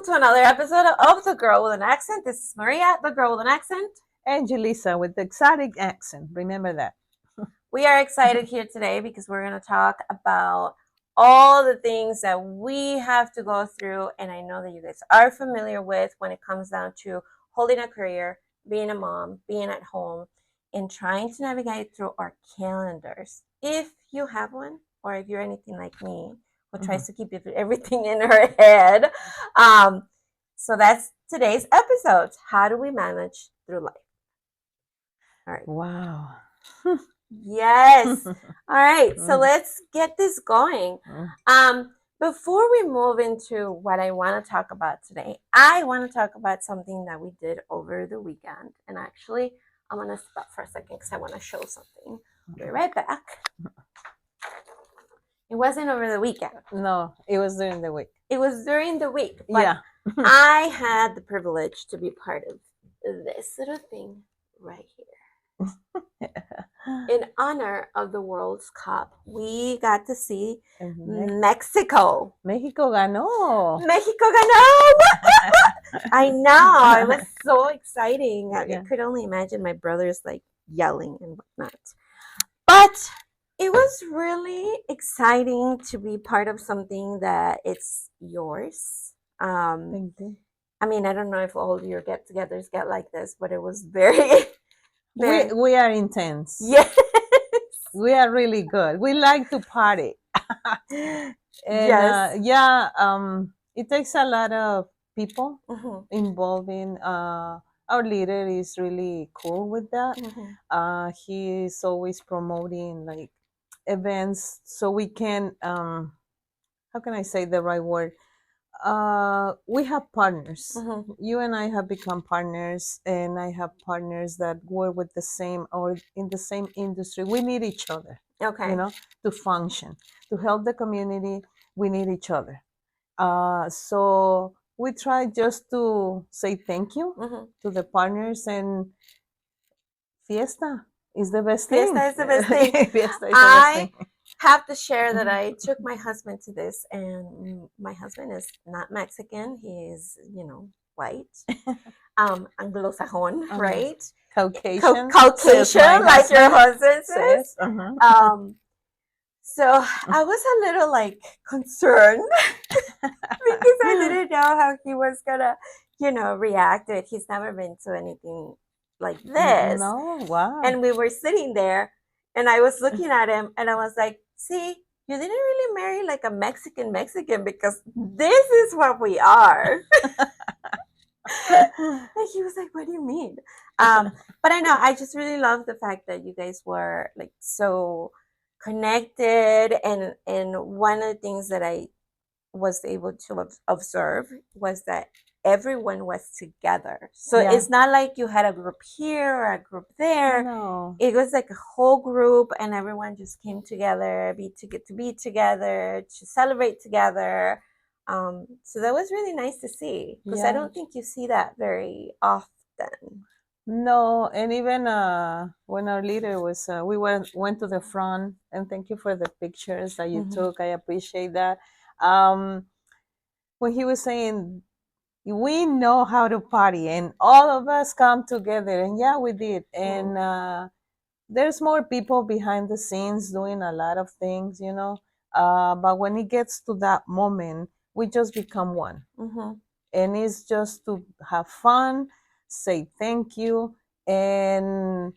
to another episode of The Girl with an Accent. This is Maria, the girl with an accent. And Julissa with the exotic accent. Remember that. We are excited here today because we're going to talk about all the things that we have to go through, and I know that you guys are familiar with when it comes down to holding a career, being a mom, being at home, and trying to navigate through our calendars. If you have one, or if you're anything like me, who tries to keep everything in her head. So that's today's episode. How do we manage through life? All right. Wow. Yes. All right. So let's get this going. Before we move into what I want to talk about today, I want to talk about something that we did over the weekend. And actually, I'm going to stop for a second because I want to show something. Be right back. It wasn't over the weekend. No, it was during the week. It was during the week. But Yeah. I had the privilege to be part of this little thing right here. In honor of the World Cup, we got to see Mexico. Mexico ganó. Mexico ganó! I know. It was so exciting. Yeah. I could only imagine my brothers like yelling and whatnot. But it was really exciting to be part of something that it's yours. Thank you. I mean, I don't know if all your get-togethers get like this, but it was very... We are intense. Yes. We are really good. We like to party. And, yes. It takes a lot of people Mm-hmm. involved in our leader is really cool with that. Mm-hmm. He is always promoting like events so we can how can I say the right word? We have partners. You and I have become partners, and I have partners that work with the same or in the same industry. We need each other. Okay. You know, to function, to help the community. We need each other. So we try just to say thank you to the partners, and fiesta is the best thing. Fiesta is the best thing. Fiesta is the best thing. Have to share that I took my husband to this, and my husband is not Mexican. He is, white, Anglo-Sajon, right? Caucasian, Caucasian, like your husband says. So I was a little like concerned because I didn't know how he was gonna, react to it. He's never been to anything like this. No, wow. And we were sitting there, and I was looking at him, and I was like, see, you didn't really marry like a Mexican because this is what we are. And he was like, what do you mean? But I know, I just really love the fact that you guys were like so connected, and one of the things that I was able to observe was that everyone was together. So it's not like you had a group here or a group there. No. It was like a whole group, and everyone just came together, to be together, to celebrate together. So that was really nice to see, because I don't think you see that very often. No, and even when our leader was, we went to the front, and thank you for the pictures that you took. I appreciate that. When he was saying, we know how to party, and all of us come together, and we did. And there's more people behind the scenes doing a lot of things, but when it gets to that moment, we just become one. And it's just to have fun, say thank you, and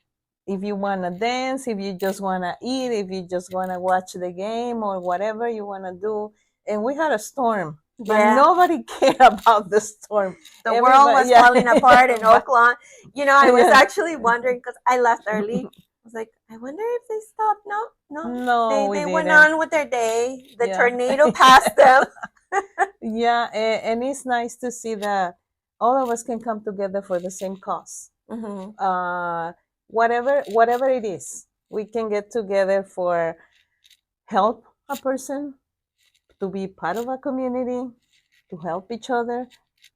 if you want to dance, if you just want to eat, if you just want to watch the game or whatever you want to do. And we had a storm. But nobody cared about the storm. The world was falling apart in Oakland. I was actually wondering, because I left early. I was like, I wonder if they stopped. No, they went on with their day. The tornado passed them. And it's nice to see that all of us can come together for the same cause. Whatever it is, we can get together for help a person, to be part of a community, to help each other,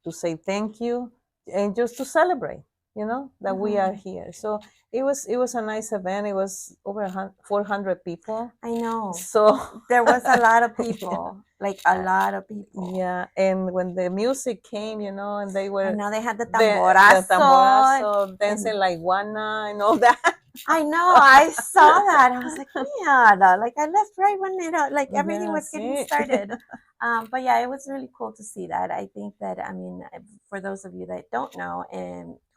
to say thank you, and just to celebrate. that we are here. So it was a nice event. It was over 400 people. I know. So There was a lot of yeah, people, like a lot of people. yeah. And when the music came, and they I were know they had the the tamborazo tamborazo and dancing like Juana and all that. I know, I saw that. I was like, yeah, like I left right when like everything Yeah, was getting see. started. But yeah, it was really cool to see that. I think that, I mean, for those of you that don't know,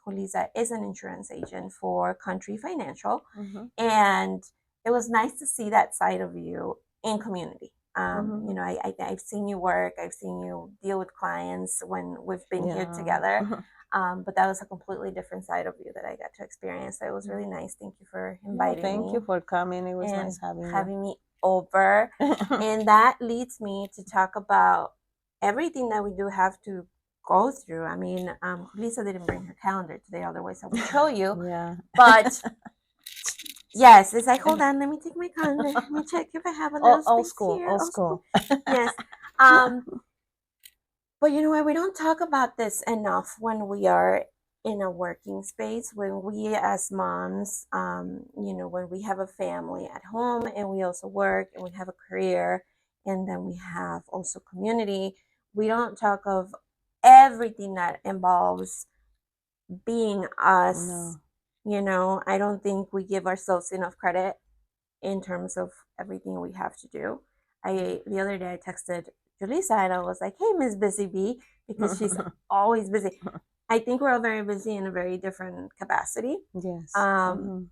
Julissa is an insurance agent for Country Financial. Mhm, And it was nice to see that side of you in community. mhm. I've seen you work, I've seen you deal with clients when we've been here Yeah. together, but that was a completely different side of you that I got to experience. So it was really Yeah. nice. Thank you for No, inviting thank me you for coming. It was and nice having you. having me over. And that leads me to talk about everything that we do have to go through. I mean, Lisa didn't bring her calendar today, otherwise I would show you. Yeah. But yes, it's like, hold on, let me take my calendar. Let me check if I have a little Old space school, here. old Oh, school. school. Yes. Um, but you know what? We don't talk about this enough when we are in a working space, when we as moms, when we have a family at home and we also work and we have a career and then we have also community. We don't talk of everything that involves being us. No. I don't think we give ourselves enough credit in terms of everything we have to do. The other day I texted Julissa and I was like, "Hey, Miss Busy Bee," because she's always busy. I think we're all very busy in a very different capacity, Yes. um, Mhm.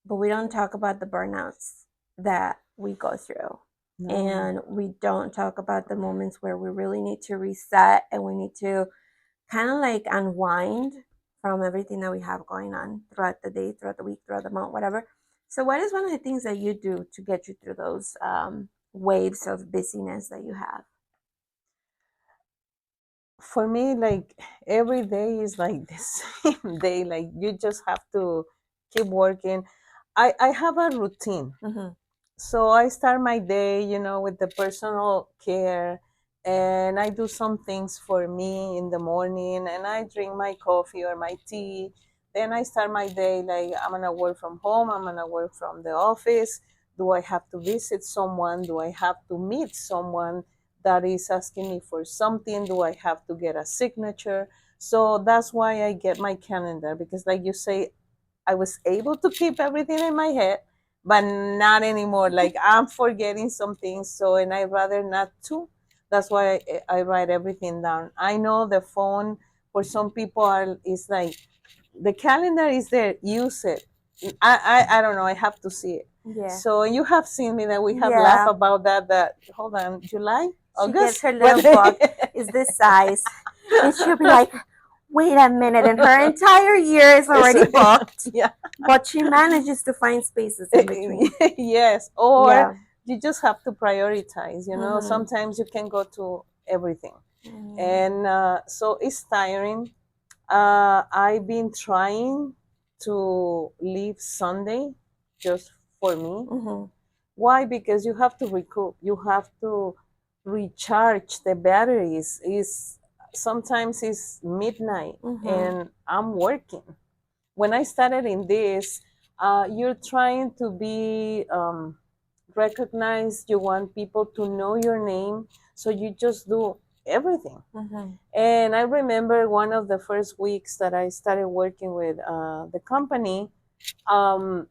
but we don't talk about the burnouts that we go through, No. and we don't talk about the moments where we really need to reset and we need to kind of like unwind from everything that we have going on throughout the day, throughout the week, throughout the month, whatever. So, what is one of the things that you do to get you through those waves of busyness that you have? For me, like every day is like the same day. Like you just have to keep working. I have a routine. Mm-hmm. So I start my day, with the personal care, and I do some things for me in the morning, and I drink my coffee or my tea. Then I start my day like I'm gonna work from home, I'm gonna work from the office. Do I have to visit someone? Do I have to meet someone that is asking me for something? Do I have to get a signature? So that's why I get my calendar, because, like you say, I was able to keep everything in my head, but not anymore. Like I'm forgetting some things, so and I rather not to. That's why I write everything down. I know the phone for some people is like the calendar is there. Use it. I don't know. I have to see it. Yeah. So you have seen me that we have laughed Yeah. about that. That hold on, July, She gets August, her what? little book, is this size, and she'll be like, wait a minute, and her entire year is It's, already booked, yeah. but she manages to find spaces in between. Yes, or Yeah. you just have to prioritize. Mm-hmm. Sometimes you can go to everything, Mm-hmm. and so it's tiring. I've been trying to leave Sunday just for me. Mm-hmm. Why? Because you have to recoup. You have to recharge the batteries. Is sometimes it's midnight Mm-hmm. and I'm working. When I started in this, you're trying to be recognized. You want people to know your name, so you just do everything. Mm-hmm. And I remember one of the first weeks that I started working with the company. Um,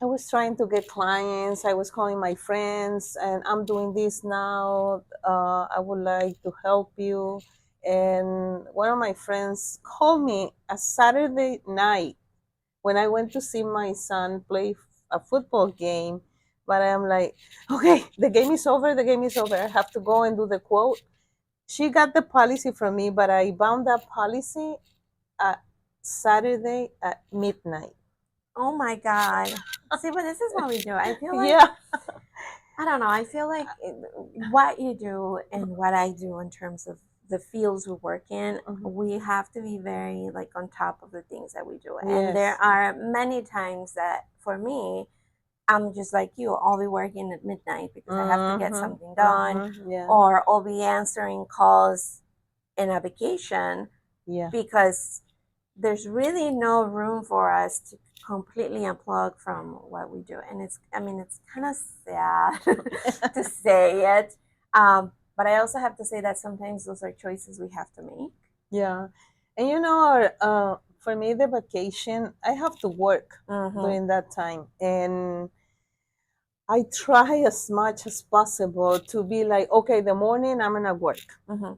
I was trying to get clients. I was calling my friends, and I'm doing this now. I would like to help you. And one of my friends called me a Saturday night when I went to see my son play a football game. But I'm like, okay, the game is over. The game is over. I have to go and do the quote. She got the policy from me, but I bound that policy at Saturday at midnight. Oh my God. See, but this is what we do. I feel like, Yeah. I don't know, I feel like what you do and what I do in terms of the fields we work in, Mhm. we have to be very like on top of the things that we do. And there Yes. are many times that for me, I'm just like you, I'll be working at midnight because I have to get Mm-hmm. something done, Mm-hmm. Yeah. or I'll be answering calls in a vacation Yeah. because there's really no room for us to completely unplug from what we do. And it's, I mean, it's kind of sad to say it. But I also have to say that sometimes those are choices we have to make. Yeah. And you know, for me, the vacation, I have to work Mm-hmm. during that time. And I try as much as possible to be like, okay, the morning I'm going to work. Mm-hmm.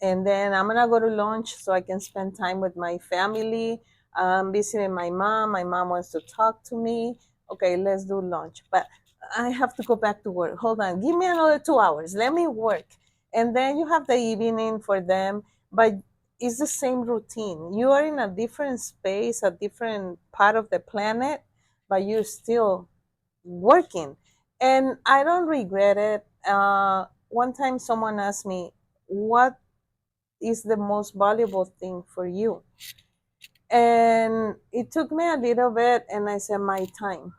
And then I'm going to go to lunch so I can spend time with my family. Visiting my mom. My mom wants to talk to me. Okay, let's do lunch. But I have to go back to work. Hold on. Give me another 2 hours. Let me work. And then you have the evening for them. But it's the same routine. You are in a different space, a different part of the planet, but you're still working. And I don't regret it. One time someone asked me, what is the most valuable thing for you? And it took me a little bit, and I said, my time.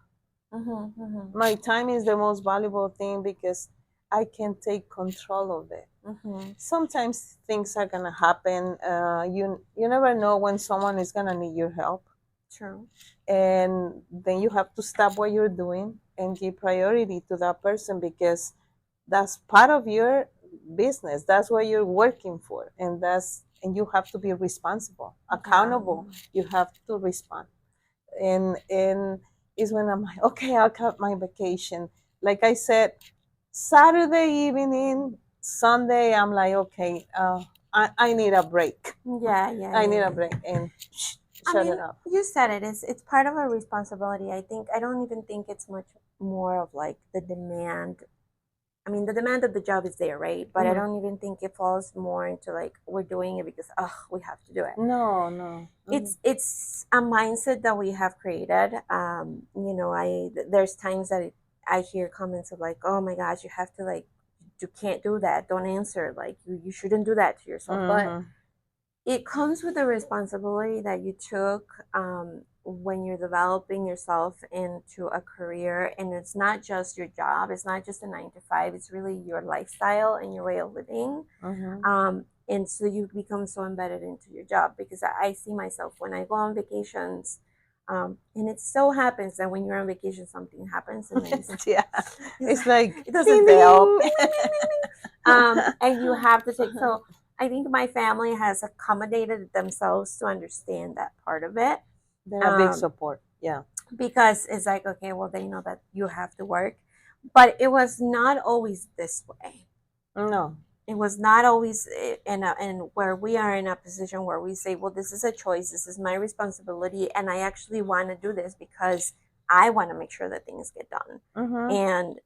Mm-hmm. Mm-hmm. My time is the most valuable thing because I can take control of it. Mm-hmm. Sometimes things are gonna happen. You never know when someone is gonna need your help, True. and then you have to stop what you're doing and give priority to that person because that's part of your business. That's what you're working for, and you have to be responsible, Yeah. accountable. You have to respond. And is when I'm like, okay, I'll cut my vacation. Like I said, Saturday evening, Sunday, I'm like, okay, I need a break. Yeah. Yeah. I need Yeah. a Yeah. break and I shut it mean, off. you said it. It's part of our responsibility. I think I don't even think it's much more of like the demand. I mean, the demand of the job is there, right? But I Hmm. don't even think it falls more into like we're doing it because we have to do it. No, no. Hmm. It's a mindset that we have created. There's times that I hear comments of like, oh my gosh, you have to like, you can't do that. Don't answer. Like you shouldn't do that to yourself. But Hmm. it comes with the responsibility that you took when you're developing yourself into a career, and it's not just your job, it's not just a 9 to 5, it's really your lifestyle and your way of living. Hmm. And so you become so embedded into your job because I see myself when I go on vacations. And it so happens that when you're on vacation something happens and then you say Yeah, it's like it doesn't ding fail. ding. And you have to take, so I think my family has accommodated themselves to understand that part of it. They're a big Um, support. Yeah. because it's like, okay, well, they know that you have to work, but it was not always this way. No. It was not always in where we are in a position where we say, well, this is a choice, this is my responsibility, and I actually want to do this because I want to make sure that things get done. Hmm. And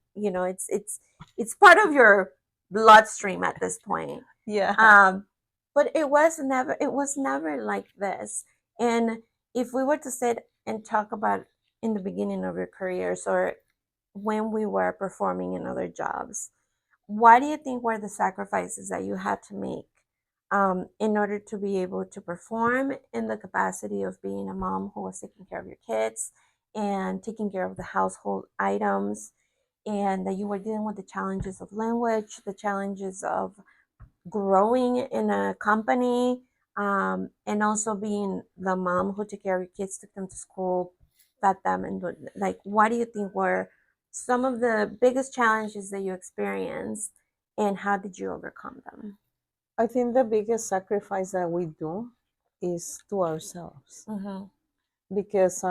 it's part of your bloodstream at this point. Yeah. um but it was never like this. And if we were to sit and talk about in the beginning of your careers, or when we were performing in other jobs, what do you think were the sacrifices that you had to make in order to be able to perform in the capacity of being a mom who was taking care of your kids and taking care of the household items, and that you were dealing with the challenges of language, the challenges of growing in a company, and also being the mom who took care of your kids, took them to school, fed them, and like, what do you think were some of the biggest challenges that you experienced, and how did you overcome them? I think the biggest sacrifice that we do is to ourselves Mm-hmm. because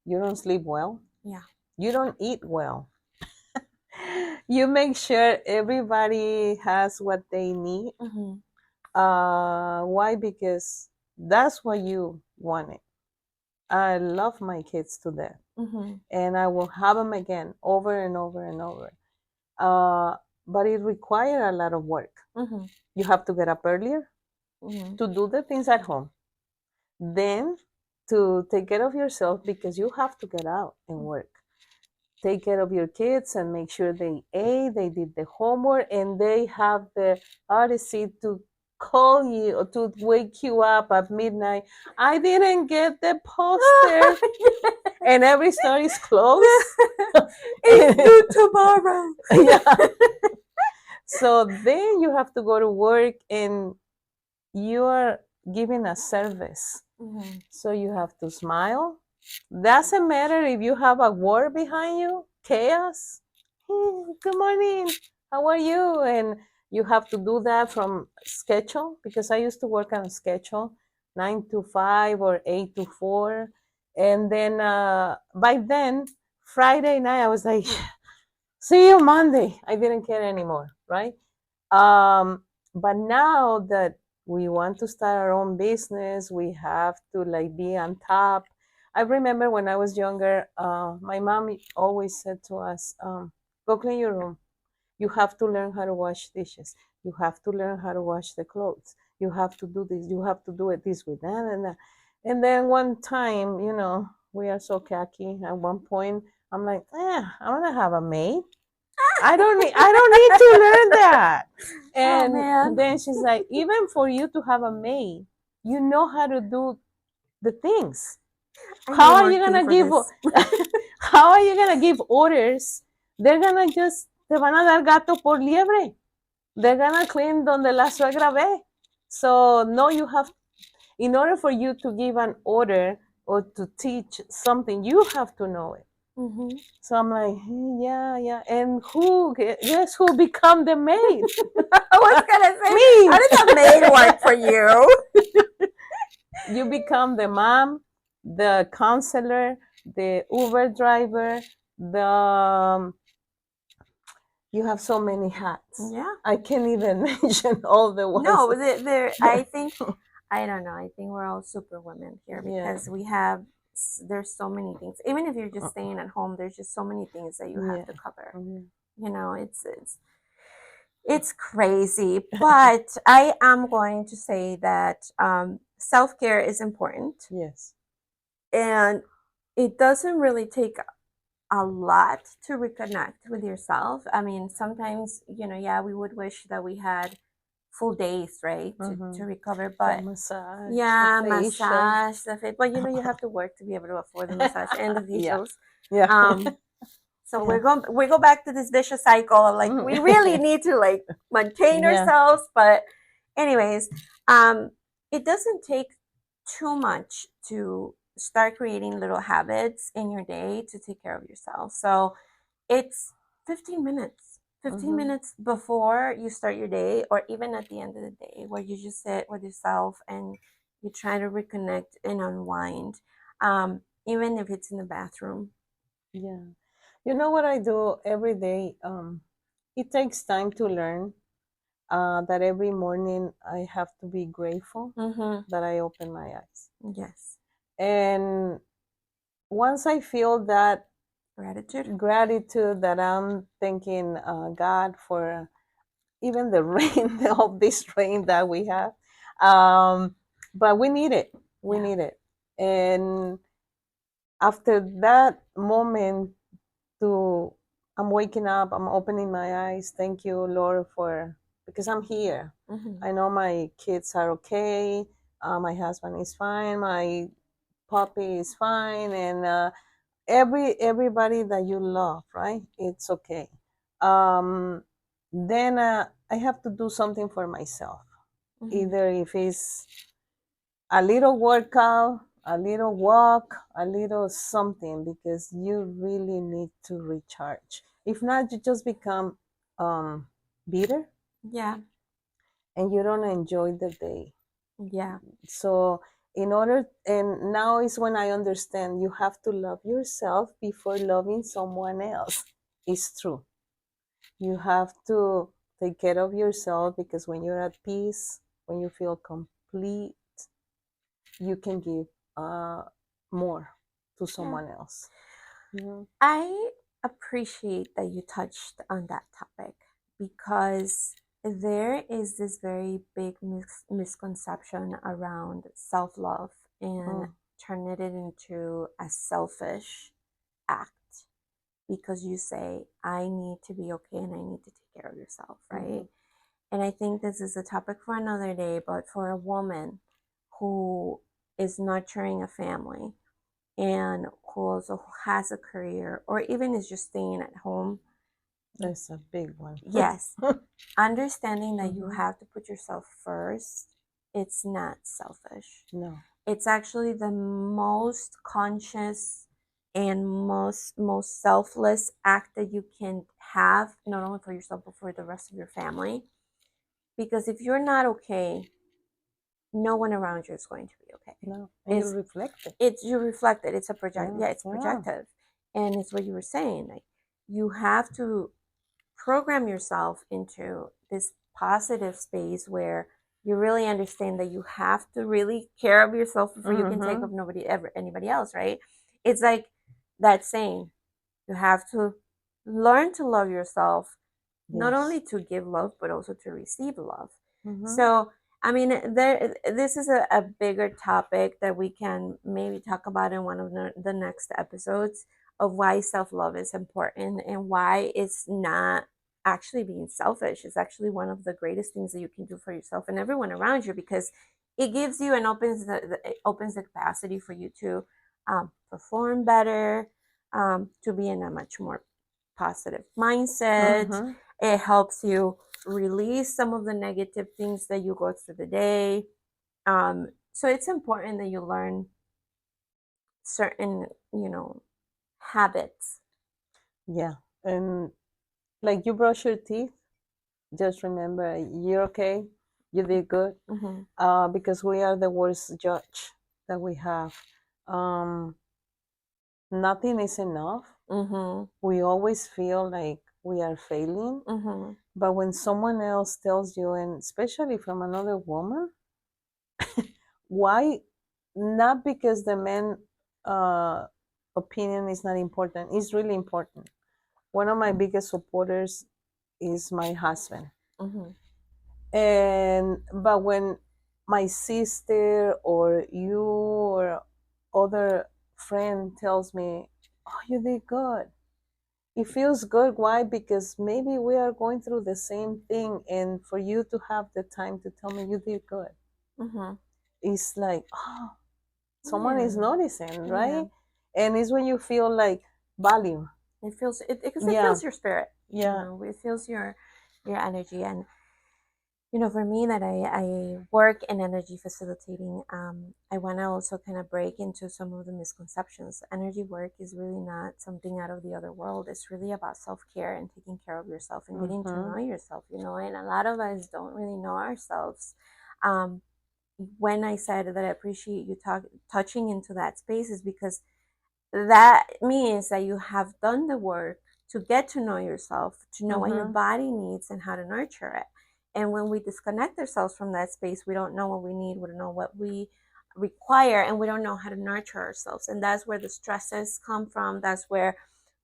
you don't sleep well, Yeah. you don't eat well. You make sure everybody has what they need. Mm-hmm. Why? Because that's what you wanted. I love my kids to death, Mm-hmm. and I will have them again over and over and over. Uh, but it requires a lot of work. Mm-hmm. You have to get up earlier Mm-hmm. to do the things at home, then to take care of yourself because you have to get out and work. Take care of your kids and make sure they ate, they did the homework, and they have the odyssey to call you or to wake you up at midnight. I didn't get the poster, and every store is closed. It's due tomorrow. Yeah. So then you have to go to work and you are giving a service Mm-hmm. So you have to smile. Doesn't matter if you have a war behind you, chaos. "Hey, good morning. How are you?" And you have to do that from schedule because I used to work on a schedule, 9 to 5 or 8 to 4. And then by then, Friday night, I was like, see you Monday. I didn't care anymore, right? Um, but now that we want to start our own business, we have to like be on top. I remember when I was younger, my mom always said to us, "Go clean your room. You have to learn how to wash dishes. You have to learn how to wash the clothes. You have to do this. You have to do it this way, that and that." And then one time, we are so khaki. At one point, I'm like, I want to have a maid. I don't need to learn that. Oh And man, then she's like, even for you to have a maid, you know how to do the things. I need How are more you tea gonna for give this. how are you gonna give orders? They're gonna just te van a dar gato por liebre. They're gonna clean donde la suegra ve. So no, you have in order for you to give an order or to teach something, you have to know it. Mm-hmm. So I'm like, yeah, yeah. And guess who become the maid? I was gonna say, Me. how did that maid work for you? You become the mom, the counselor, the Uber driver, the you have so many hats. Yeah. I can't even mention all the ones. No, there. I think I don't know. I think we're all super women here Yeah, because we have. There's so many things. Even if you're just staying at home, there's just so many things that you have yeah. to cover. Mhm. You know, it's crazy. But I am going to say that self care is important, Yes. and it doesn't really take a lot to reconnect with yourself. I mean, sometimes, yeah, we would wish that we had full days, right, to Mhm. recover. The But massage, the yeah, facial. massage, the fit. But you have to work to be able to afford the massage and the Yeah, facials. yeah, Um, so yeah. we go back to this vicious cycle of like we really Mhm. need to like maintain Yeah. ourselves. But anyways, um, it doesn't take too much to start creating little habits in your day to take care of yourself. So it's 15 minutes. 15 Mhm. minutes before you start your day, or even at the end of the day, where you just sit with yourself and you try to reconnect and unwind, even if it's in the bathroom. Yeah. You know what I do every day? It takes time to learn that every morning I have to be grateful Mm-hmm. that I open my eyes. Yes. And once I feel that Gratitude. gratitude that I'm thanking God for even the rain, all this rain that we have. Um, but we need it. We Yeah. need it. And after that moment, to I'm waking up, I'm opening my eyes. Thank you, Lord, for because I'm here. Mm-hmm. I know my kids are okay. My husband is fine. My puppy is fine, and everybody that you love, right? It's okay. Um, then I have to do something for myself. Mm-hmm. Either if it's a little workout, a little walk, a little something, because you really need to recharge. If not, you just become bitter Yeah. and you don't enjoy the day. Yeah. So, and now is when I understand you have to love yourself before loving someone else. It's true. You have to take care of yourself because when you're at peace, when you feel complete, you can give uh, more to Yeah. someone else. Yeah. I appreciate that you touched on that topic because there is this very big misconception around self love and Mm, turning it into a selfish act because you say, I need to be okay and I need to take care of yourself, right? mhm. And I think this is a topic for another day, but for a woman who is nurturing a family and who also has a career or even is just staying at home, That's a big one. yes, understanding that you Mhm. have to put yourself first, it's not selfish. No. It's actually the most conscious and most selfless act that you can have, not only for yourself but for the rest of your family. Because if you're not okay, no one around you is going to be okay. No, and you It's reflect it. it's you reflect it. It's a project. Yeah, Yeah, it's yeah. projective, and it's what you were saying. Like you have to program yourself into this positive space where you really understand that you have to really care of yourself before you can take Mm-hmm. of nobody ever anybody else, right? It's like that saying, you have to learn to love yourself, not Yes. only to give love but also to receive love. Mm-hmm. So I mean, this is a bigger topic that we can maybe talk about in one of the next episodes, of why self-love is important and why it's not actually being selfish. It's actually one of the greatest things that you can do for yourself and everyone around you, because it gives you and opens it opens the capacity for you to perform better, to be in a much more positive mindset. Mm-hmm. It helps you release some of the negative things that you go through the day. So it's important that you learn certain, habits. Yeah. And like you brush your teeth, just remember you're okay. You did good. Mm-hmm. Because we are the worst judge that we have. Um, Nothing is enough. Mm-hmm. We always feel like we are failing. Mm-hmm. But when someone else tells you, and especially from another woman, why? Not because the man uh, opinion is not important. It's really important. One of my biggest supporters is my husband. Mm-hmm. And but when my sister or you or other friend tells me, "Oh, you did good," it feels good. Why? Because maybe we are going through the same thing, and for you to have the time to tell me you did good, Mm-hmm. it's like, oh, someone is Yeah. noticing, Yeah. right? And it's when you feel like value. It feels it because it Yeah, feels your spirit. yeah. It feels your energy. And for me, that I work in energy facilitating, I want to also kind of break into some of the misconceptions. Energy work is really not something out of the other world. It's really about self-care and taking care of yourself and getting to Mm-hmm. know yourself, and a lot of us don't really know ourselves. Um, when I said that I appreciate you touching into that space, is because that means that you have done the work to get to know yourself, to know what your Mm-hmm. body needs and how to nurture it. And when we disconnect ourselves from that space, we don't know what we need, we don't know what we require, and we don't know how to nurture ourselves. And that's where the stresses come from. That's where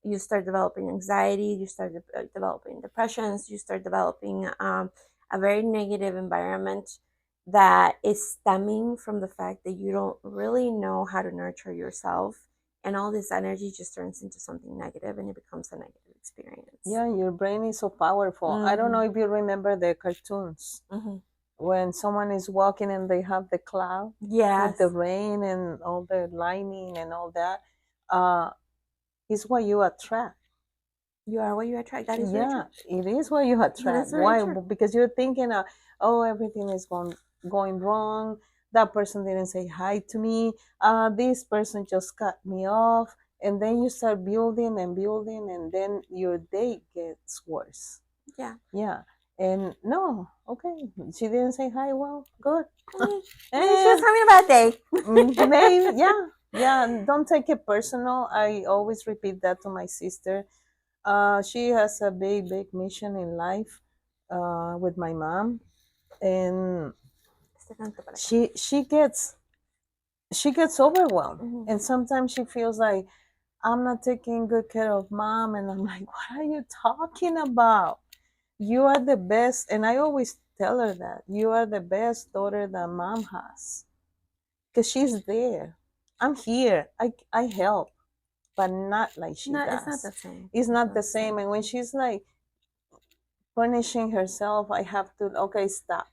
you start developing anxiety, you start developing depressions, you start developing a very negative environment that is stemming from the fact that you don't really know how to nurture yourself, and all this energy just turns into something negative and it becomes a negative experience. Yeah, your brain is so powerful. I don't Mm-hmm. know if you remember the cartoons Mm-hmm. when someone is walking and they have the cloud with the Yes. rain and all the lightning and all that. Uh, is what you attract. You are what you attract. That is very Yeah, true. it is what you That attract. is very Why? true. Because you're thinking, oh, everything is going wrong. That person didn't say hi to me. This person just cut me off. And then you start building and building, and then your day gets worse. Yeah. Yeah. And no, okay. She didn't say hi. Well, good. Maybe she was And having a bad day. maybe, yeah. Yeah. And don't take it personal. I always repeat that to my sister. She has a big mission in life with my mom. And Este tanto para acá. she gets overwhelmed. Mhm. And sometimes she feels like, I'm not taking good care of mom. And I'm like, what are you talking about? You are the best. And I always tell her that you are the best daughter that mom has, because she's there. I'm here. I help, but not like she No, it's not does. the same. It's It's not not the the same. same. And when she's like punishing herself, I have to, okay, stop.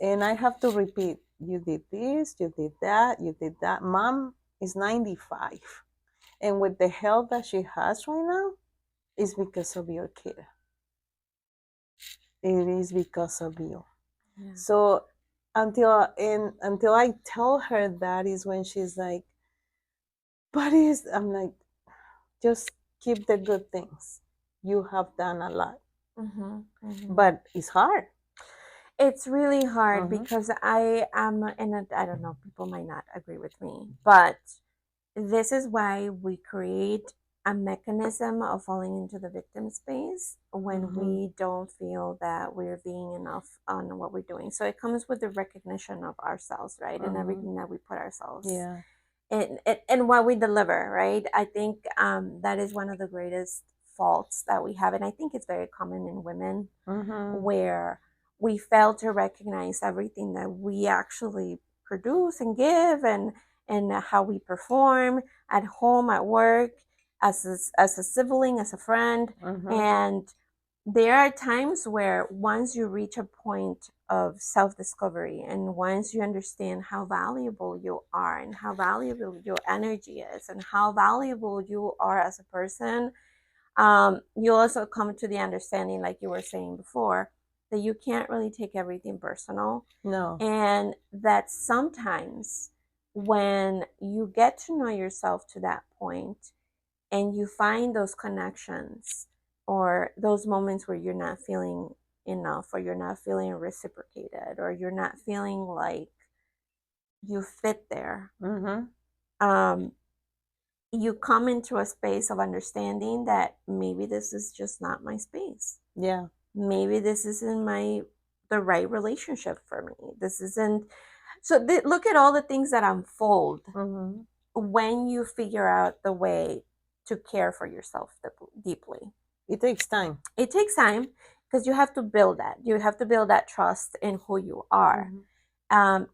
And I have to repeat, you did this, you did that, you did that. Mom is 95. And with the health that she has right now, it's because of your care. It is because of you. Yeah. So until I tell her that is when she's like, but is I'm like, just keep the good things. You have done a lot, Mm-hmm. Mm-hmm. but it's hard. It's really hard Mm-hmm. because I am, and I don't know, people might not agree with me, but this is why we create a mechanism of falling into the victim space when Mm-hmm. we don't feel that we're being enough on what we're doing. So it comes with the recognition of ourselves, right? And Mm-hmm. everything that we put ourselves Yeah. and what we deliver, right? I think that is one of the greatest faults that we have. And I think it's very common in women Mm-hmm. where we fail to recognize everything that we actually produce and give and how we perform at home, at work, as a sibling, as a friend. Mm-hmm. And there are times where once you reach a point of self-discovery and once you understand how valuable you are and how valuable your energy is and how valuable you are as a person, you also come to the understanding, like you were saying before, that you can't really take everything personal. No. And that sometimes when you get to know yourself to that point and you find those connections or those moments where you're not feeling enough or you're not feeling reciprocated or you're not feeling like you fit there, Mm-hmm. um, you come into a space of understanding that maybe this is just not my space. Yeah. Maybe this isn't the right relationship for me. This isn't. So look at all the things that unfold Mm-hmm. when you figure out the way to care for yourself deeply. It takes time. It takes time because you have to build that. You have to build that trust in who you are. Mm-hmm.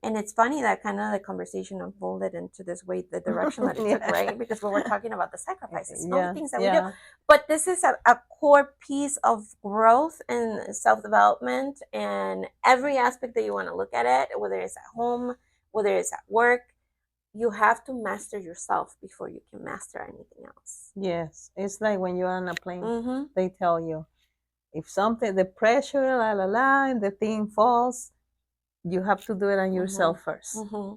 And it's funny that kind of the conversation unfolded into this way, the direction that it took, Yeah. right? Because we were talking about the sacrifices and all the Yeah. things that we do. Yeah. But this is a core piece of growth and self development and every aspect that you want to look at it, whether it's at home, whether it's at work, you have to master yourself before you can master anything else. Yes. It's like when you're on a plane, Mm-hmm. they tell you if something, the pressure, la la la, and the thing falls, you have to do it on Mm-hmm. yourself first. Mm-hmm.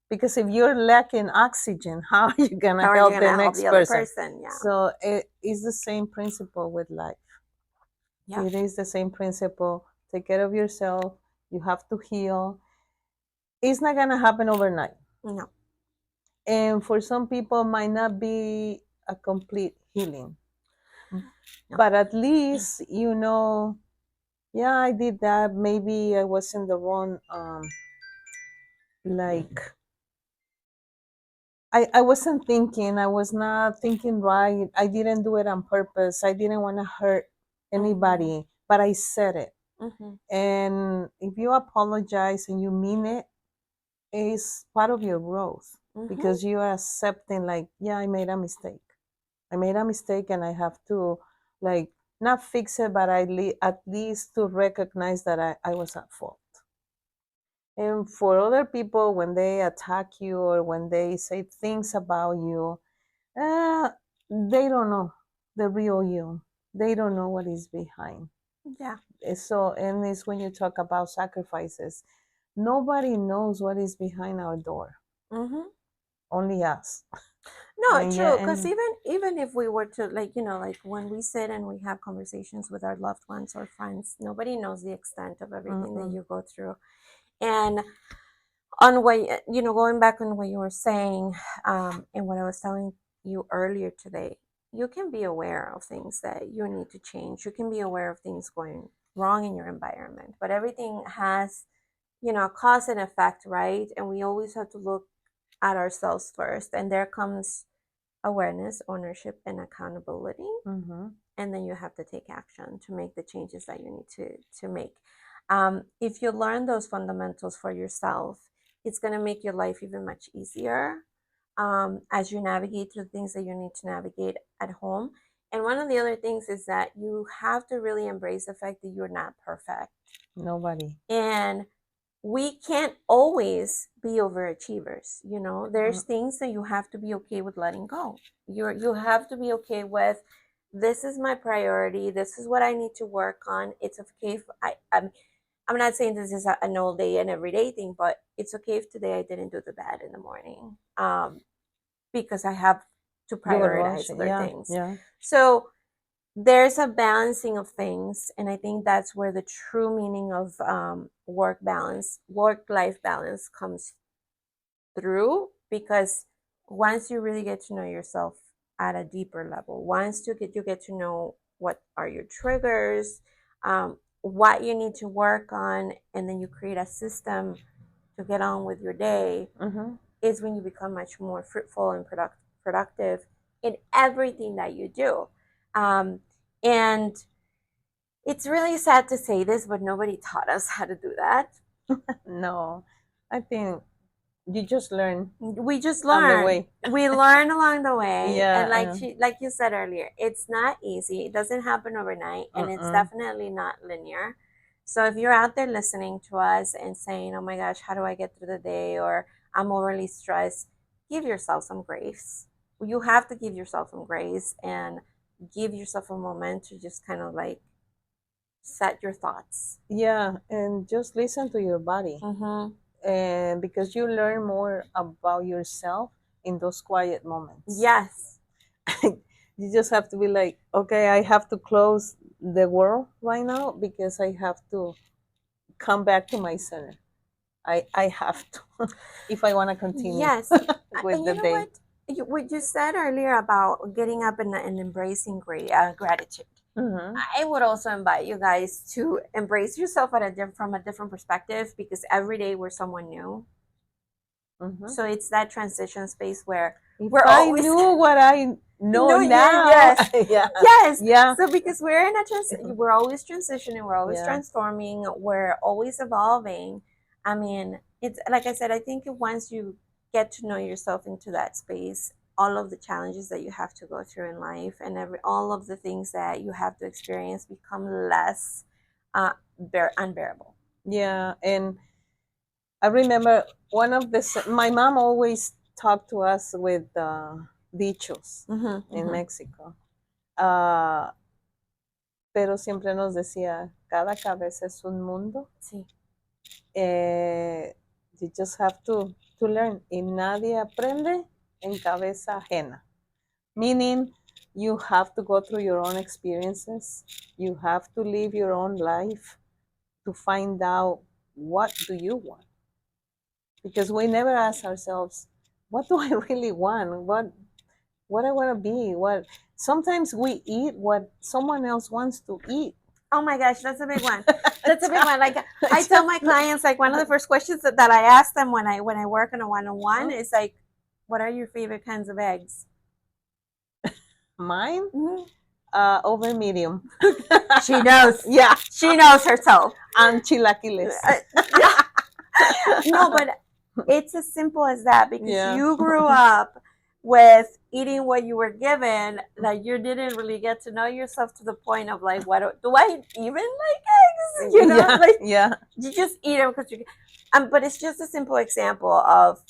Because if you're lacking oxygen, how are you gonna How are you help gonna the help next the other person? person? Yeah. So it is the same principle with life. Yeah. It is the same principle. Take care of yourself. You have to heal. It's not gonna happen overnight. No. And for some people, it might not be a complete healing. No. But at least you know, yeah, I did that. Maybe I was in the wrong like I wasn't thinking, I was not thinking right. I didn't do it on purpose. I didn't want to hurt Mm-hmm. anybody, but I said it. Mm-hmm. And if you apologize and you mean it, it's part of your growth Mm-hmm. because you are accepting, like, yeah, I made a mistake. I made a mistake and I have to, like, not fix it, but at least to recognize that I was at fault. And for other people, when they attack you or when they say things about you, uh, they don't know the real you. They don't know what is behind. Yeah. So, and it's when you talk about sacrifices, nobody knows what is behind our door, Mm-hmm. only us. No, And yeah, true. Because and even if we were to like like when we sit and we have conversations with our loved ones or friends, nobody knows the extent of everything that mm-mm, you go through. And on what going back on what you were saying, and what I was telling you earlier today, you can be aware of things that you need to change. You can be aware of things going wrong in your environment, but everything has cause and effect, right? And we always have to look at ourselves first, and there comes awareness, ownership, and accountability. mm-hmm, And then you have to take action to make the changes that you need to make. If you learn those fundamentals for yourself, it's going to make your life even much easier as you navigate through things that you need to navigate at home. And one of the other things is that you have to really embrace the fact that you're not perfect. nobody. And we can't always be overachievers. There's Mm, things that you have to be okay with letting go. You have to be okay with, this is my priority, this is what I need to work on. It's okay if I'm not saying this is an all day and everyday thing, but it's okay if today I didn't do the bed in the morning, because I have to You were prioritize rushing. other Yeah, things. yeah. So there's a balancing of things, and I think that's where the true meaning of work life balance comes through, because once you really get to know yourself at a deeper level, once you get to know what are your triggers, what you need to work on, and then you create a system to get on with your day, Mm-hmm. is when you become much more fruitful and productive in everything that you do. And it's really sad to say this, but nobody taught us how to do that. No, I think you just learn We just on the learn. way. We learn along the way, and Yeah. like you said earlier, it's not easy. It doesn't happen overnight, and it's Uh-uh. definitely not linear. So if you're out there listening to us and saying, "Oh my gosh, how do I get through the day?" or "I'm overly stressed," give yourself some grace. You have to give yourself some grace and give yourself a moment to just kind of like set your thoughts. Yeah, and just listen to your body. Mm-hmm. And because you learn more about yourself in those quiet moments. Yes. You just have to be like, okay, I have to close the world right now because I have to come back to my center. I have to if I want to continue Yes. with And the you know day. what? What you said earlier about getting up and embracing gratitude. Mm-hmm. I would also invite you guys to embrace yourself from a different perspective, because every day we're someone new. Mm-hmm. So it's that transition space where If we're I always knew what I know no, yeah, now, yes, yeah, yes. yeah, So because we're in a we're always transitioning, we're always yeah, transforming, we're always evolving. I mean, it's like I said, I think once you get to know yourself into that space, all of the challenges that you have to go through in life, and all of the things that you have to experience become less unbearable. yeah. And I remember my mom always talked to us with dichos Mm-hmm, in mm-hmm. Mexico. Uh, pero siempre nos decía, cada cabeza es un mundo. Sí. You just have to learn. Y nadie aprende en cabeza ajena. Meaning, you have to go through your own experiences. You have to live your own life to find out what do you want. Because we never ask ourselves, what do I really want? What I want to be? What sometimes we eat what someone else wants to eat. Oh my gosh, that's a big one. That's a big one. Like I tell my clients, like one of the first questions that I ask them when I work on a one-on-one is like, "What are your favorite kinds of eggs?" Mine, Mhm. over medium. She knows. Yeah, She knows herself. and chilaquiles. Yeah. No, but it's as simple as that, because Yeah, you grew up with eating what you were given, that you didn't really get to know yourself to the point of like, what do I even like eggs? yeah, Like yeah, you just eat them because you. But it's just a simple example of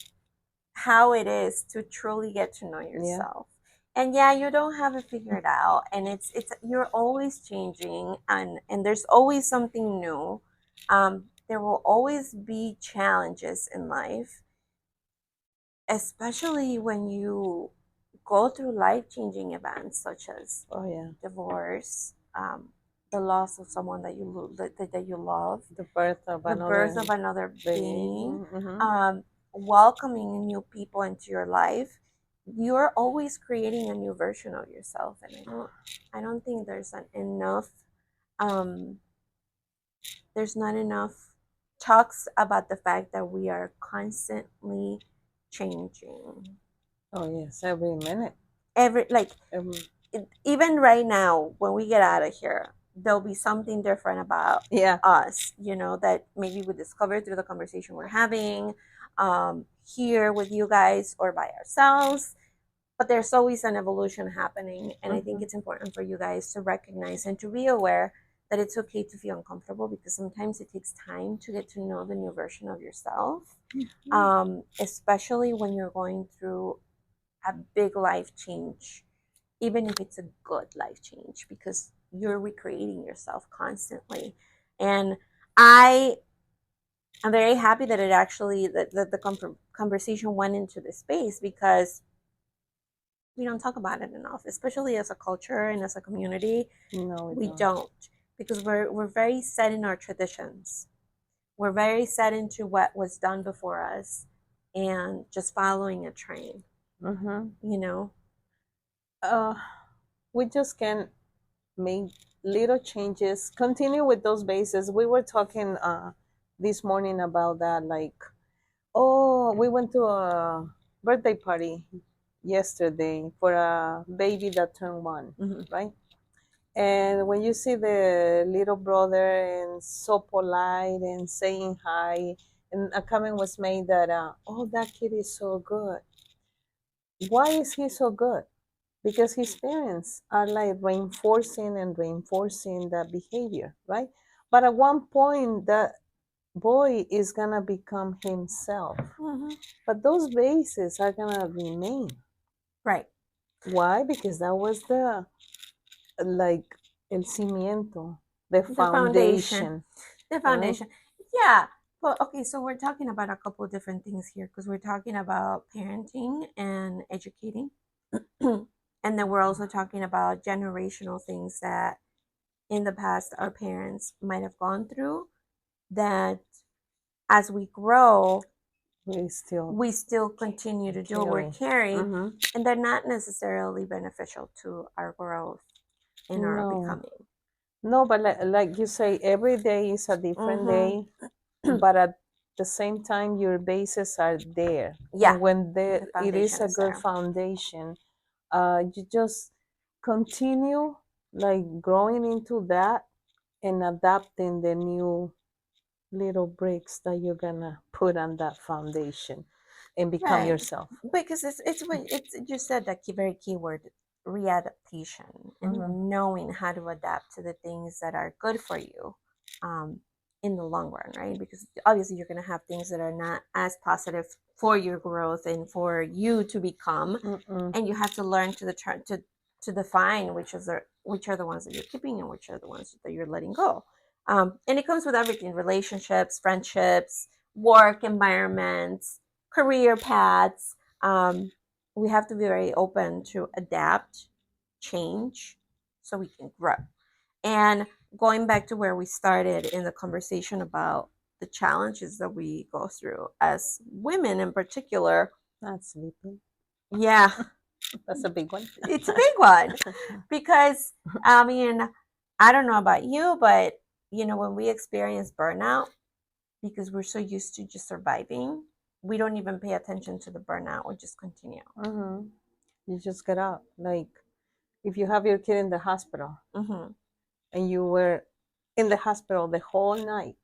how it is to truly get to know yeah. yourself. And yeah, you don't have it figured out, and it's you're always changing, and there's always something new. There will always be challenges in life, especially when you go through life-changing events such as Oh yeah. divorce, the loss of someone that you love, The birth of the birth another of another baby. being, Mm-hmm. um, welcoming new people into your life. You're always creating a new version of yourself, and I don't think um, there's not enough talks about the fact that we are constantly changing. Oh yes, every minute. Every like Every, even right now when we get out of here, there'll be something different about yeah. us, that maybe we discover through the conversation we're having, here with you guys or by ourselves. But there's always an evolution happening, and I think Mm-hmm. it's important for you guys to recognize and to be aware that it's okay to feel uncomfortable, because sometimes it takes time to get to know the new version of yourself, Mm-hmm. especially when you're going through a big life change, even if it's a good life change, because you're recreating yourself constantly. And I am very happy that it actually that the conversation went into this space because we don't talk about it enough, especially as a culture and as a community. No, we We don't. don't because we're very set in our traditions. We're very set into what was done before us and just following a train, Mm-hmm. you know? Uh, we just can make little changes. Continue with those bases. We were talking this morning about that. Like, oh, we went to a birthday party yesterday for a baby that turned one, Mm-hmm. right? And when you see the little brother and so polite and saying hi, and a comment was made that, oh, that kid is so good. Why is he so good? Because his parents are like reinforcing and reinforcing that behavior, right? But at one point, that boy is gonna become himself. Mm-hmm. But those bases are gonna remain. Right. Why? Because that was the like el cimiento, the The foundation. foundation, The right? foundation. Yeah. Well, okay, so we're talking about a couple of different things here because we're talking about parenting and educating. And then we're also talking about generational things that in the past our parents might have gone through that as we grow, We still we still continue to do or carry. carry, Mm-hmm. and they're not necessarily beneficial to our growth and our No, becoming. no, but like you say, every day is a different Mm-hmm. day, but at the same time, your bases are there. Yeah, And when the it is foundation a is good there. foundation, you just continue like growing into that and adapting the new little bricks that you're gonna put on that foundation and become Right. yourself. Because it's what it's you said that very key word, readaptation Mm-hmm. and knowing how to adapt to the things that are good for you um, in the long run, right? Because obviously you're going to have things that are not as positive for your growth and for you to become, Mm-mm. and you have to learn to define which are the ones that you're keeping and which are the ones that you're letting go. And it comes with everything: relationships, friendships, work environments, career paths. We have to be very open to adapt, change, so we can grow. And going back to where we started in the conversation about the challenges that we go through as women in particular, Not sleeping. yeah, That's a big one. it's a big one because I mean, I don't know about you, but when we experience burnout, because we're so used to just surviving, we don't even pay attention to the burnout. We just continue. Mm-hmm. You just get up. Like if you have your kid in the hospital Mm-hmm. and you were in the hospital the whole night,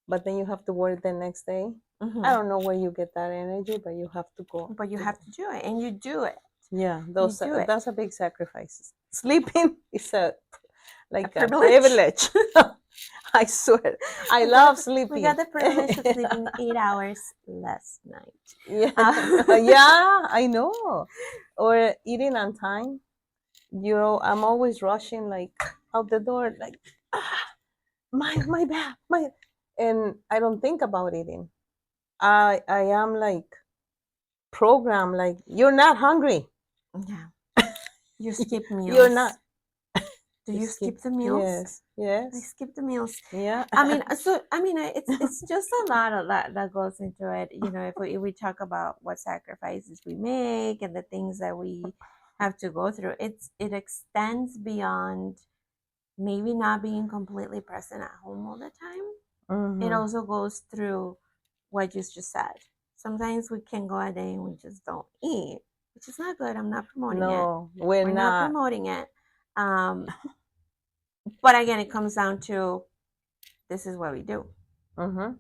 but then you have to work the next day. I Mm-hmm. don't know where you get that energy, but you have to go. But you have to do it, and you do it. Yeah, You those do it. that's a big sacrifice. Sleeping is a A like a privilege. privilege. I swear, I we got love the, we sleeping. got the privilege of sleeping 8 hours last night. Yeah, Uh, yeah, I know. Or eating on time. I'm always rushing like out the door, like ah, my bad, my, and I don't think about eating. I am like programmed like you're not hungry. yeah. You skip You're meals. not. Do You you skip. skip the meals? Yes, I yes, skip the meals. yeah. It's just a lot of that goes into it. If we talk about what sacrifices we make and the things that we have to go through, it extends beyond maybe not being completely present at home all the time. It Hmm. also goes through what you just said. Sometimes we can go a day and we just don't eat, which is not good. I'm not promoting it. No, we're We're not not. promoting it. Um, but again, it comes down to this is what we do. Hmm.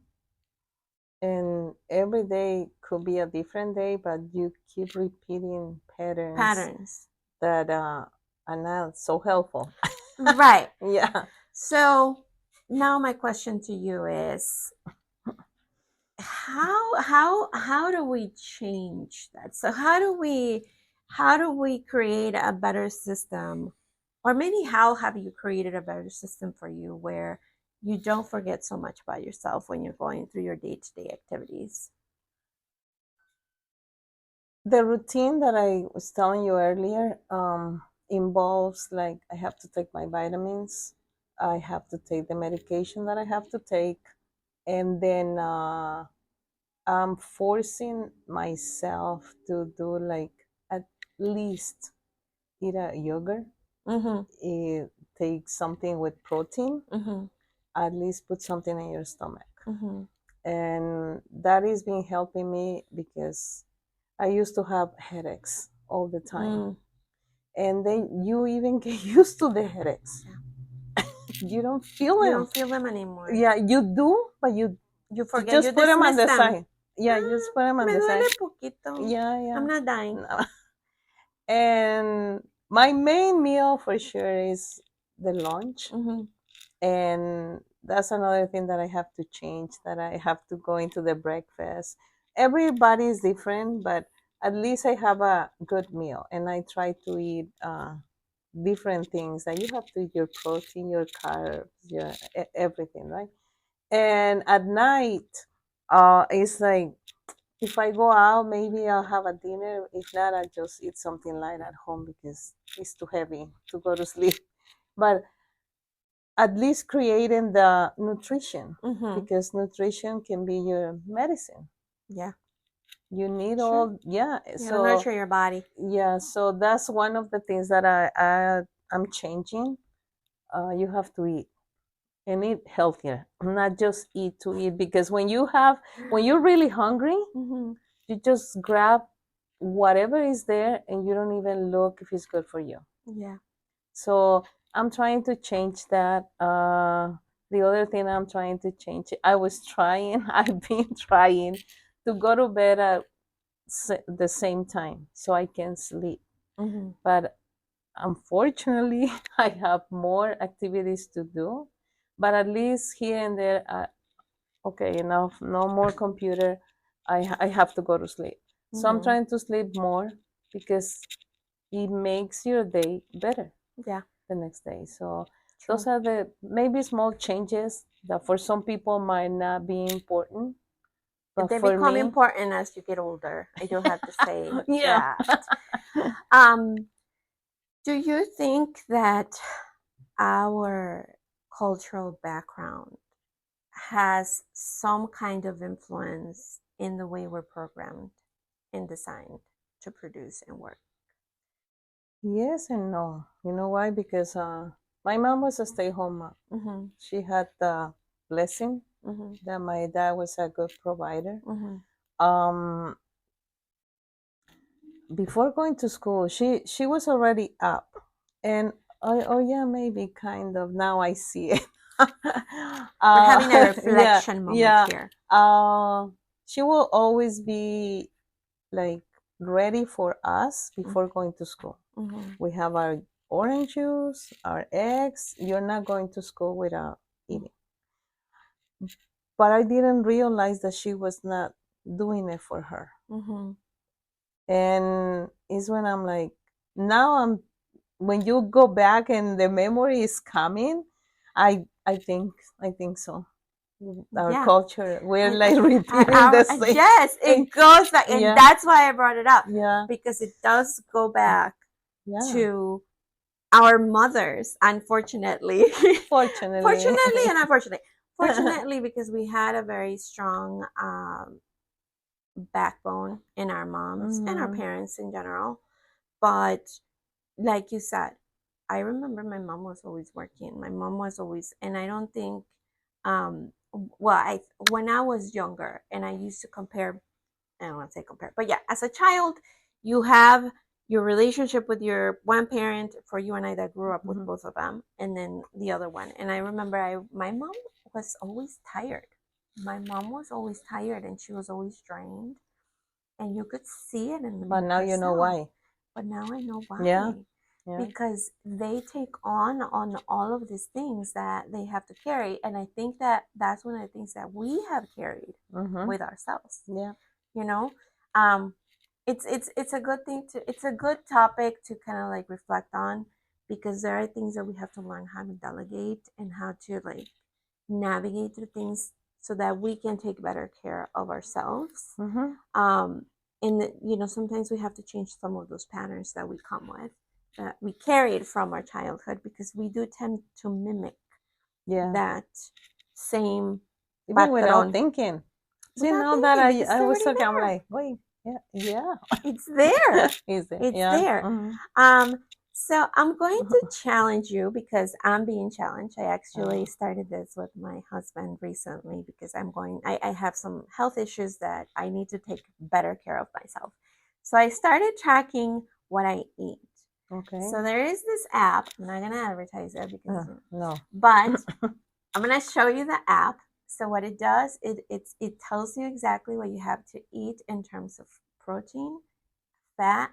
And every day could be a different day, but you keep repeating patterns Patterns. that are not so helpful. Right. Yeah. So now my question to you is how do we change that? So how do we create a better system, or maybe how have you created a better system for you where you don't forget so much about yourself when you're going through your day-to-day activities. The routine that I was telling you earlier involves like I have to take my vitamins, I have to take the medication that I have to take, and then I'm forcing myself to do like at least eat a yogurt, Mm-hmm. take something with protein, Mm-hmm. at least put something in your stomach. Mm-hmm. And that is been helping me because I used to have headaches all the time. Mm. And then you even get used to the headaches. Yeah. You don't feel You them. don't feel them anymore. Yeah, you do, but You you forget, you just put them on dismiss the them. side. Yeah, you just put them on Me the side. duele poquito. Yeah, I'm yeah. not dying. No. And my main meal for sure is the lunch. Mm-hmm. And that's another thing that I have to change, that I have to go into the breakfast. Everybody is different, but at least I have a good meal, and I try to eat different things. That you have to eat your protein, your carbs, your everything, right? And at night, it's like if I go out, maybe I'll have a dinner. If not, I just eat something light at home because it's too heavy to go to sleep. But at least creating the nutrition, Mm-hmm. because nutrition can be your medicine. Yeah. You need Sure. all, yeah. You gotta So nurture your body. yeah, so that's one of the things that I'm changing. You have to eat and eat healthier, not just eat to eat. Because when you're really hungry, Mm-hmm. you just grab whatever is there and you don't even look if it's good for you. Yeah. So I'm trying to change that. The other thing I'm trying to change, I was trying, I've been trying to go to bed at the same time so I can sleep. Mm-hmm. But unfortunately, I have more activities to do. But at least here and there, okay, enough, no more computer. I have to go to sleep. So I'm Mm-hmm. trying to sleep more because it makes your day better Yeah. the next day. So those True. are the maybe small changes that for some people might not be important, but They for become me, important as you get older. I do have to say yeah. that. Um, do you think that our cultural background has some kind of influence in the way we're programmed and designed to produce and work? Yes and no. You know why? Because my mom was a stay-home mom. Mm-hmm. She had the blessing Mm-hmm. that my dad was a good provider. Mm-hmm. Um, Before going to school, she was already up, and oh yeah, maybe kind of now I see it. We're having a Yeah, reflection moment yeah. here. Uh, she will always be like ready for us before going to school. Mm-hmm. We have our orange juice, our eggs. You're not going to school without eating. But I didn't realize that she was not doing it for her. Mm-hmm. And it's when I'm like, now I'm when you go back and the memory is coming, I think so. Our Yeah. culture, we're And like repeating the same yes, thing. it goes back, and Yeah, that's why I brought it up yeah, because it does go back yeah. to our mothers, unfortunately. Fortunately. Fortunately and unfortunately. Fortunately, because we had a very strong backbone in our moms and our Hmm. parents in general. But like you said, I remember my mom was always working. My mom was always, and I don't think, well, I when I was younger and I used to compare, I don't want to say compare, but yeah, as a child, you have your relationship with your one parent, for you and I that grew up with Hmm. both of them, and then the other one. And I remember my mom was always tired. My mom was always tired and she was always drained. And you could see it But in now you know herself. why. But now I know Yeah, why. yeah. Because they take on all of these things that they have to carry. And I think that that's one of the things that we have carried Hmm. with ourselves. Yeah. You know, um, it's a good thing to it's a good topic to kind of like reflect on, because there are things that we have to learn how to delegate and how to like navigate through things so that we can take better care of ourselves. Mm-hmm. And sometimes we have to change some of those patterns that we come with, that we carried from our childhood, because we do tend to mimic Yeah. that same Even without pattern thinking. See, without now that thinking, because I it's was already talking, I'm there. like, wait, yeah, yeah. It's there. Is it? It's Yeah. there. Mm-hmm. Um, so I'm going to challenge you because I'm being challenged. I actually Oh, started this with my husband recently because I have some health issues that I need to take better care of myself. So I started tracking what I eat. okay. So there is this app. I'm not gonna advertise it because, No. but I'm gonna show you the app. So what it does, it tells you exactly what you have to eat in terms of protein, fat,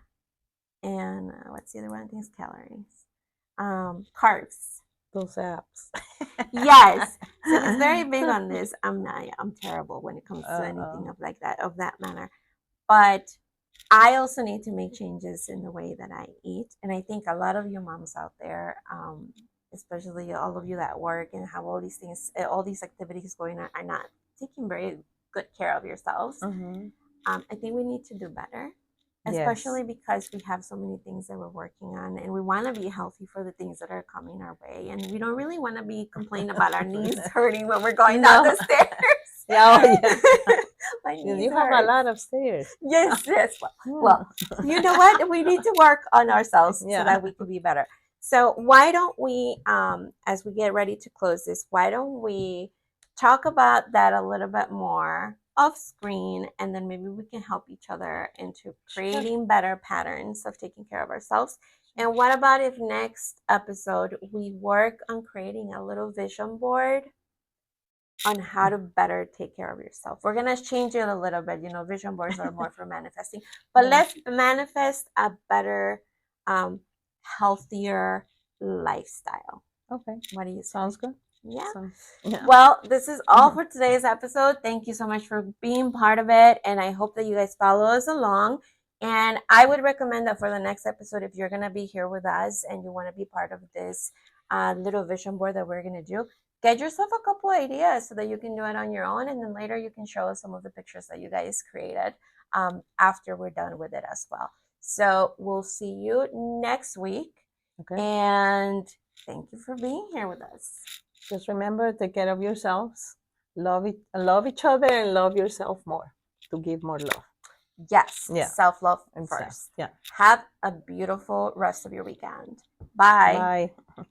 and what's the other one? I think it's calories. Carbs. Those apps. Yes. So he's very big on this. I'm not. I'm terrible when it comes to anything Uh-oh. of like that, of that manner. But I also need to make changes in the way that I eat. And I think a lot of you moms out there, especially all of you that work and have all these things, all these activities going on, are not taking very good care of yourselves. Mm-hmm. I think we need to do better, Yes. especially because we have so many things that we're working on, and we want to be healthy for the things that are coming our way. And we don't really want to be complaining about our knees hurting when we're going down No. the stairs. Yeah, oh, yeah. My knees You have a hurt. lot of stairs. Yes, yes. Hmm. Well, you know what? We need to work on ourselves so Yeah. that we can be better. So why don't we, as we get ready to close this, why don't we talk about that a little bit more off screen, and then maybe we can help each other into Sure. creating better patterns of taking care of ourselves. And what about if next episode we work on creating a little vision board on how to better take care of yourself? We're gonna change it a little bit. Vision boards are more for manifesting, but Yeah. let's manifest a better, um, healthier lifestyle. Okay. What do you say? Sounds good. Yeah. Sounds, yeah. Well, this is all for today's episode. Thank you so much for being part of it, and I hope that you guys follow us along. And I would recommend that for the next episode, if you're gonna be here with us and you want to be part of this little vision board that we're gonna do, get yourself a couple ideas so that you can do it on your own, and then later you can show us some of the pictures that you guys created after we're done with it as well. So we'll see you next week, Okay. and thank you for being here with us. Just remember, take care of yourselves, love each other, and love yourself more to give more love. Yes, Yeah. self love And first. yeah. Have a beautiful rest of your weekend. Bye. Bye.